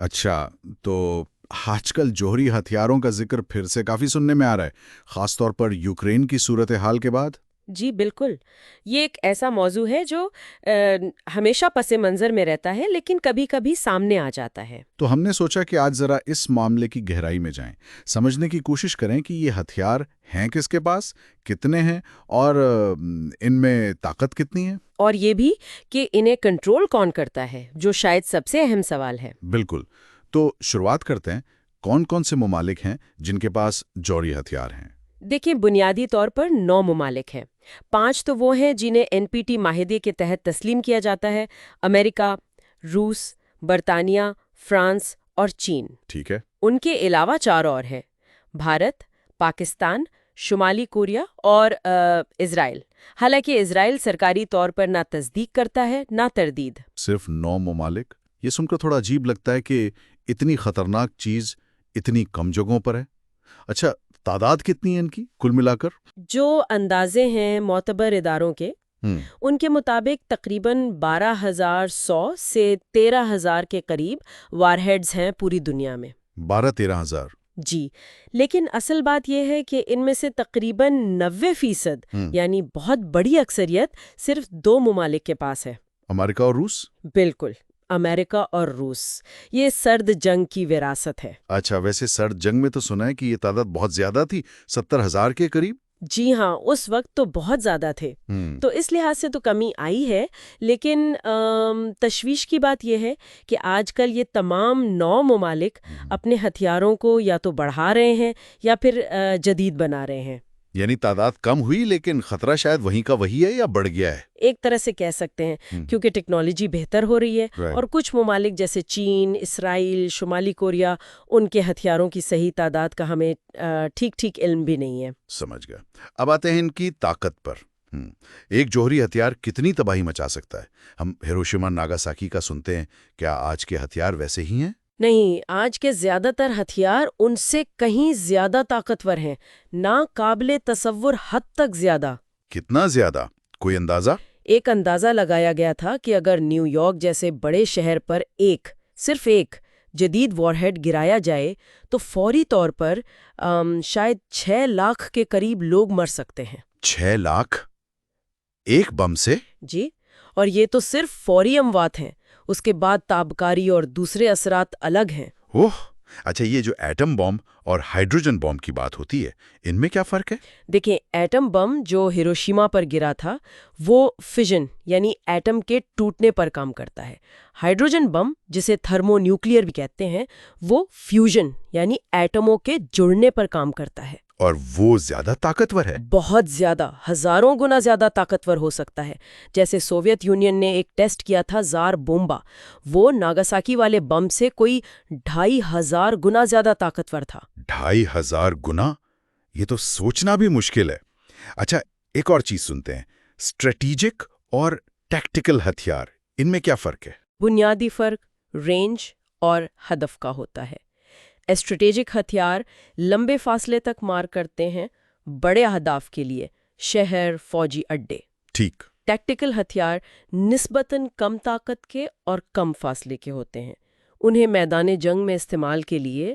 اچھا، تو آج کل جوہری ہتھیاروں کا ذکر پھر سے کافی سننے میں آ رہا ہے، خاص طور پر یوکرین کی صورتحال کے بعد۔ جی بالکل، یہ ایک ایسا موضوع ہے جو ہمیشہ پس منظر میں رہتا ہے لیکن کبھی کبھی سامنے آ جاتا ہے۔ تو ہم نے سوچا کہ آج ذرا اس معاملے کی گہرائی میں جائیں، سمجھنے کی کوشش کریں کہ یہ ہتھیار ہیں کس کے پاس، کتنے ہیں، اور ان میں طاقت کتنی ہے۔ اور یہ بھی کہ انہیں کنٹرول کون کرتا ہے، جو شاید سب سے اہم سوال ہے۔ بالکل، تو شروعات کرتے ہیں، کون کون سے ممالک ہیں جن کے پاس جوہری ہتھیار ہیں؟ دیکھیں، بنیادی طور پر 9 ممالک ہیں۔ 5 تو وہ ہیں جنہیں NPT معاہدے کے تحت تسلیم کیا جاتا ہے: امریکہ، روس، برطانیہ، فرانس اور چین۔ ٹھیک ہے۔ ان کے علاوہ 4 اور ہیں: بھارت، پاکستان، شمالی کوریا اور اسرائیل۔ حالانکہ اسرائیل سرکاری طور پر نہ تصدیق کرتا ہے نہ تردید۔ صرف 9 ممالک؟ یہ سن کر تھوڑا عجیب لگتا ہے کہ اتنی خطرناک چیز اتنی کم جگہوں پر ہے۔ اچھا، تعداد کتنی ہے ان کی کل ملا کر؟ جو اندازے ہیں معتبر اداروں کے، ان کے مطابق تقریباً 12,100 سے 13,000 کے قریب وار ہیڈز ہیں پوری دنیا میں۔ 12-13 ہزار؟ جی، لیکن اصل بات یہ ہے کہ ان میں سے تقریباً 90% یعنی بہت بڑی اکثریت صرف 2 ممالک کے پاس ہے۔ امریکہ اور روس؟ بالکل، امریکہ اور روس۔ یہ سرد جنگ کی وراثت ہے۔ اچھا، ویسے سرد جنگ میں تو سنا ہے کہ یہ تعداد بہت زیادہ تھی، 70,000 کے قریب۔ جی ہاں، اس وقت تو بہت زیادہ تھے، تو اس لحاظ سے تو کمی آئی ہے، لیکن تشویش کی بات یہ ہے کہ آج کل یہ تمام 9 ممالک اپنے ہتھیاروں کو یا تو بڑھا رہے ہیں یا پھر جدید بنا رہے ہیں۔ یعنی تعداد کم ہوئی لیکن خطرہ شاید وہیں کا وہی ہے یا بڑھ گیا ہے؟ ایک طرح سے کہہ سکتے ہیں، کیونکہ ٹیکنالوجی بہتر ہو رہی ہے اور کچھ ممالک جیسے چین، اسرائیل، شمالی کوریا، ان کے ہتھیاروں کی صحیح تعداد کا ہمیں ٹھیک علم بھی نہیں ہے۔ سمجھ گیا۔ اب آتے ہیں ان کی طاقت پر۔ ایک جوہری ہتھیار کتنی تباہی مچا سکتا ہے؟ ہم ہیروشیما ناگاساکی کا سنتے ہیں، کیا آج کے ہتھیار ویسے ہی ہیں؟ نہیں، آج کے زیادہ تر ہتھیار ان سے کہیں زیادہ طاقتور ہیں، ناقابل تصور حد تک زیادہ۔ کتنا زیادہ؟ کوئی اندازہ؟ ایک اندازہ لگایا گیا تھا کہ اگر نیو یارک جیسے بڑے شہر پر صرف ایک جدید وار ہیڈ گرایا جائے تو فوری طور پر شاید 6 لاکھ کے قریب لوگ مر سکتے ہیں۔ 6 لاکھ؟ ایک بم سے؟ جی، اور یہ تو صرف فوری اموات ہیں، اس کے بعد تابکاری اور دوسرے اثرات الگ ہیں۔ اوہ، اچھا، یہ جو ایٹم بم اور ہائیڈروجن بم کی بات ہوتی ہے، ان میں کیا فرق ہے؟ دیکھیں، ایٹم بم جو ہیروشیما پر گرا تھا وہ فیژن یعنی ایٹم کے ٹوٹنے پر کام کرتا ہے۔ ہائیڈروجن بم، جسے تھرمو نیوکلیئر بھی کہتے ہیں، وہ فیوژن یعنی ایٹموں کے جڑنے پر کام کرتا ہے۔ اور وہ زیادہ طاقتور ہے؟ بہت زیادہ، ہزاروں گنا زیادہ طاقتور ہو سکتا ہے۔ جیسے سوویت یونین نے ایک ٹیسٹ کیا تھا زار بومبا، وہ ناگاساکی والے بم سے کوئی 2,500 گنا زیادہ طاقتور تھا۔ 2,500 گنا؟ یہ تو سوچنا بھی مشکل ہے۔ اچھا، ایک اور چیز سنتے ہیں، اسٹریٹیجک اور ٹیکٹیکل ہتھیار، ان میں کیا فرق ہے؟ بنیادی فرق رینج اور ہدف کا ہوتا ہے۔ اسٹریٹیجک ہتھیار لمبے فاصلے تک مار کرتے ہیں، بڑے اہداف کے لیے، شہر، فوجی اڈے۔ ٹھیک۔ ٹیکٹیکل ہتھیار نسبتاً کم طاقت کے اور کم فاصلے کے ہوتے ہیں، انہیں میدان جنگ میں استعمال کے لیے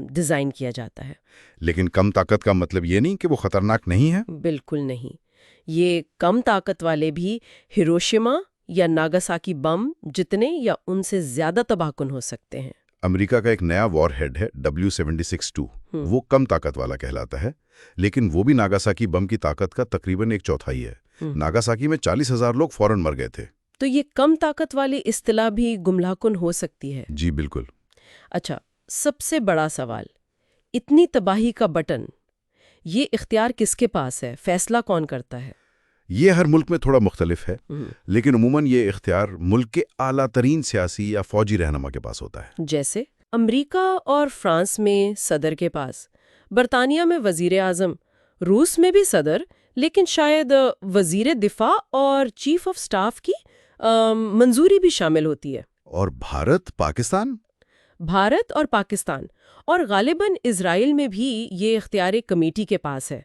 ڈیزائن کیا جاتا ہے۔ لیکن کم طاقت کا مطلب یہ نہیں کہ وہ خطرناک نہیں ہے؟ بالکل نہیں، یہ کم طاقت والے بھی ہیروشیما یا ناگاساکی بم جتنے یا ان سے زیادہ تباہ کن ہو سکتے ہیں۔ امریکہ کا ایک نیا وار ہیڈ ہے W76-2، وہ کم طاقت والا کہلاتا ہے، لیکن وہ بھی ناگاساکی بم کی طاقت کا تقریباً 1/4 ہے۔ ناگاساکی میں 40,000 لوگ فوراً مر گئے تھے۔ تو یہ کم طاقت والی اصطلاح بھی گمراہ کن ہو سکتی ہے۔ جی بالکل۔ اچھا، سب سے بڑا سوال، اتنی تباہی کا بٹن، یہ اختیار کس کے پاس ہے؟ فیصلہ کون کرتا ہے؟ یہ ہر ملک میں تھوڑا مختلف ہے، لیکن عموماً یہ اختیار ملک کے اعلیٰ ترین سیاسی یا فوجی رہنما کے پاس ہوتا ہے۔ جیسے امریکہ اور فرانس میں صدر کے پاس، برطانیہ میں وزیر اعظم، روس میں بھی صدر، لیکن شاید وزیر دفاع اور چیف آف سٹاف کی منظوری بھی شامل ہوتی ہے۔ اور بھارت، پاکستان؟ بھارت اور پاکستان اور غالباً اسرائیل میں بھی یہ اختیار ایک کمیٹی کے پاس ہے،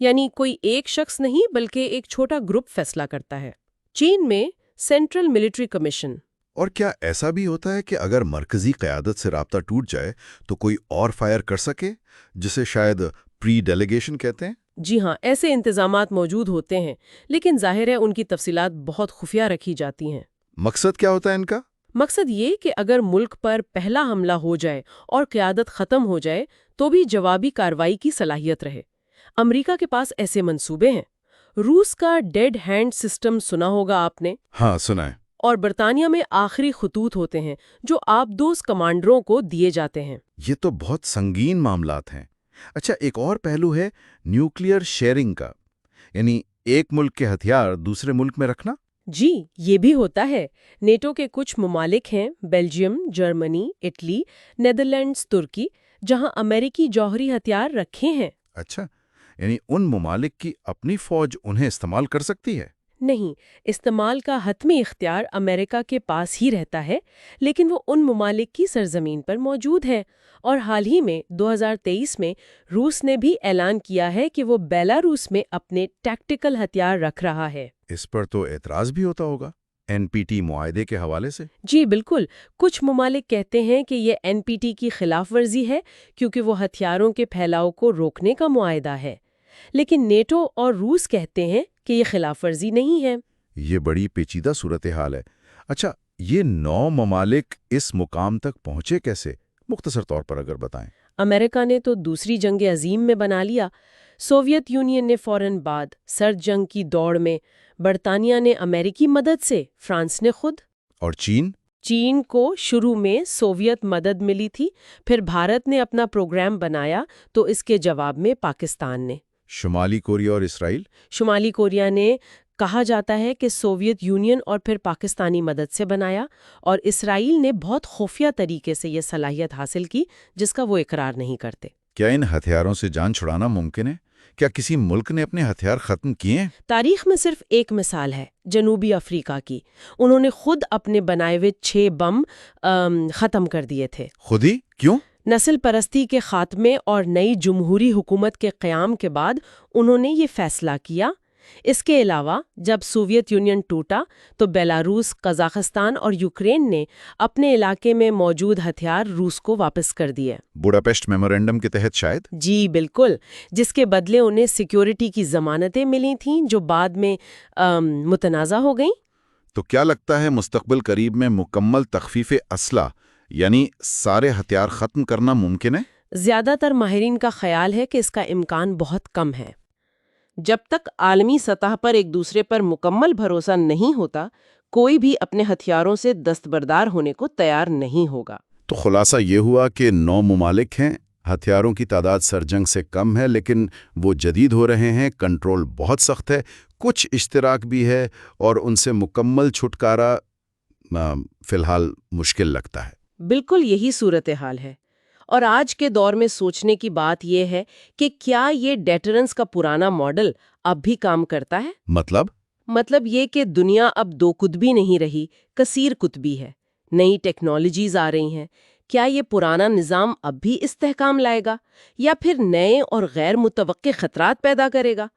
یعنی کوئی ایک شخص نہیں بلکہ ایک چھوٹا گروپ فیصلہ کرتا ہے۔ چین میں سینٹرل ملٹری کمیشن۔ اور کیا ایسا بھی ہوتا ہے کہ اگر مرکزی قیادت سے رابطہ ٹوٹ جائے تو کوئی اور فائر کر سکے، جسے شاید پری ڈیلیگیشن کہتے ہیں؟ جی ہاں، ایسے انتظامات موجود ہوتے ہیں، لیکن ظاہر ہے ان کی تفصیلات بہت خفیہ رکھی جاتی ہیں۔ مقصد کیا ہوتا ہے ان کا؟ مقصد یہ کہ اگر ملک پر پہلا حملہ ہو جائے اور قیادت ختم ہو جائے تو بھی جوابی کارروائی کی صلاحیت رہے۔ امریکہ کے پاس ایسے منصوبے ہیں۔ روس کا ڈیڈ ہینڈ سسٹم سنا ہوگا آپ نے، ہاں، سنا ہے۔ اور برطانیہ میں آخری خطوط ہوتے ہیں جو آبدوز کمانڈروں کو دیے جاتے ہیں۔ یہ تو بہت سنگین معاملات ہیں۔ اچھا، ایک اور پہلو ہے نیوکلیئر شیئرنگ کا، یعنی ایک ملک کے ہتھیار دوسرے ملک میں رکھنا۔ جی، یہ بھی ہوتا ہے۔ نیٹو کے کچھ ممالک ہیں، بیلجیم، جرمنی، اٹلی، نیدرلینڈز، ترکی، جہاں امریکی جوہری ہتھیار رکھے ہیں۔ اچھا، یعنی ان ممالک کی اپنی فوج انہیں استعمال کر سکتی ہے؟ نہیں، استعمال کا حتمی اختیار امریکہ کے پاس ہی رہتا ہے، لیکن وہ ان ممالک کی سرزمین پر موجود ہے۔ اور حال ہی میں 2023 میں روس نے بھی اعلان کیا ہے کہ وہ بیلاروس میں اپنے ٹیکٹیکل ہتھیار رکھ رہا ہے۔ اس پر تو اعتراض بھی ہوتا ہوگا NPT معاہدے کے حوالے سے۔ جی بالکل، کچھ ممالک کہتے ہیں کہ یہ NPT کی خلاف ورزی ہے کیونکہ وہ ہتھیاروں کے پھیلاؤ کو روکنے کا معاہدہ ہے، لیکن نیٹو اور روس کہتے ہیں کہ یہ خلاف ورزی نہیں ہے۔ یہ بڑی پیچیدہ صورتحال ہے۔ اچھا، یہ 9 ممالک اس مقام تک پہنچے کیسے؟ مختصر طور پر اگر بتائیں۔ امریکہ نے تو دوسری جنگ عظیم میں بنا لیا، سوویت یونین نے فوراً بعد، سرد جنگ کی دوڑ میں برطانیہ نے امریکی مدد سے، فرانس نے خود۔ اور چین؟ چین کو شروع میں سوویت مدد ملی تھی، پھر بھارت نے اپنا پروگرام بنایا تو اس کے جواب میں پاکستان نے۔ شمالی کوریا اور اسرائیل؟ شمالی کوریا نے کہا جاتا ہے کہ سوویت یونین اور پھر پاکستانی مدد سے بنایا، اور اسرائیل نے بہت خفیہ طریقے سے یہ صلاحیت حاصل کی جس کا وہ اقرار نہیں کرتے۔ کیا ان ہتھیاروں سے جان چھڑانا ممکن ہے؟ کیا کسی ملک نے اپنے ہتھیار ختم کیے ہیں؟ تاریخ میں صرف ایک مثال ہے، جنوبی افریقہ کی۔ انہوں نے خود اپنے بنائے ہوئے 6 بم ختم کر دیے تھے۔ خود ہی؟ کیوں؟ نسل پرستی کے خاتمے اور نئی جمہوری حکومت کے قیام کے بعد انہوں نے یہ فیصلہ کیا۔ اس کے علاوہ جب سوویت یونین ٹوٹا تو بیلاروس، قزاقستان اور یوکرین نے اپنے علاقے میں موجود ہتھیار روس کو واپس کر دیے۔ بوڈاپیسٹ میمورنڈم کے تحت شاید؟ جی بالکل، جس کے بدلے انہیں سیکیورٹی کی ضمانتیں ملی تھیں جو بعد میں متنازع ہو گئیں۔ تو کیا لگتا ہے مستقبل قریب میں مکمل تخفیف اسلحہ، یعنی سارے ہتھیار ختم کرنا ممکن ہے؟ زیادہ تر ماہرین کا خیال ہے کہ اس کا امکان بہت کم ہے۔ جب تک عالمی سطح پر ایک دوسرے پر مکمل بھروسہ نہیں ہوتا، کوئی بھی اپنے ہتھیاروں سے دستبردار ہونے کو تیار نہیں ہوگا۔ تو خلاصہ یہ ہوا کہ 9 ممالک ہیں، ہتھیاروں کی تعداد سرجنگ سے کم ہے، لیکن وہ جدید ہو رہے ہیں، کنٹرول بہت سخت ہے، کچھ اشتراک بھی ہے، اور ان سے مکمل چھٹکارا فی الحال مشکل لگتا ہے۔ بالکل یہی صورتحال ہے، اور آج کے دور میں سوچنے کی بات یہ ہے کہ کیا یہ ڈیٹرنس کا پرانا ماڈل اب بھی کام کرتا ہے؟ مطلب یہ کہ دنیا اب 2 قطبی نہیں رہی، کثیر قطبی ہے، نئی ٹیکنالوجیز آ رہی ہیں۔ کیا یہ پرانا نظام اب بھی استحکام لائے گا یا پھر نئے اور غیر متوقع خطرات پیدا کرے گا؟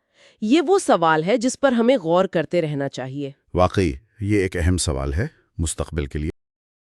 یہ وہ سوال ہے جس پر ہمیں غور کرتے رہنا چاہیے۔ واقعی یہ ایک اہم سوال ہے مستقبل کے لیے۔